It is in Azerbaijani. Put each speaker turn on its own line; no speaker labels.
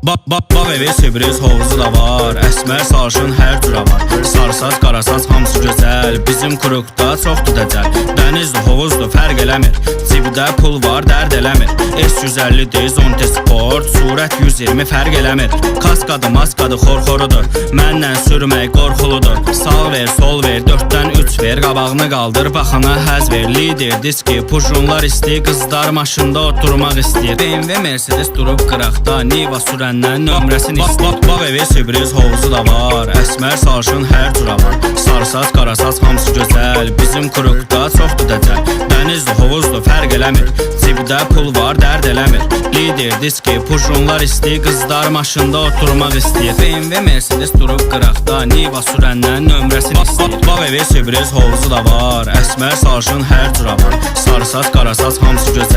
Bağ evi, sürpriz hovuzu da var. Əsmər sarışın hər cürə var. Sarısaz, qarasaz hamısı gözəl. Bizim kurukda çoxdur dəcəl. Dənizdir, hovuzdur, fərq eləmir. Cibdə pul var, dərd eləmir. S150 deyil, Zonte Sport. Surət 120 fərq eləmir. Kaskadı, maskadı, xorxorudur. Mənlə sürmək qorxuludur. Sağ ver, sol ver, 4-dən 3 ver. Qabağını qaldır, baxana həz ver. Lider, diski, pujunlar istəyir. Qızlar maşında oturmaq istəyir. BMW, Mercedes durub qıraqda. Niva sürəndən nömrəsini istəyir. Bağ evi, sürpriz hovuzu da var. Əsmər sarışın hər cürə var. Sarısaz, qarasaz hamısı gözəl. Bizim kurukda çoxdur dəcəl. Dənizdir, hovuzdur, fərq eləmir. Cibdə pul var, dərd eləmir. Lider, diski, pujunlar istəyir. Qızlar maşında oturmaq istəyir. BMW, Mercedes durub qıraqda. Niva sürəndən nömrəsini istəyir. Bağ evi, sürpriz hovuzu da var. Əsmər sarışın hər cürə var. Sarısaz, qarasaz hamısı gözəl.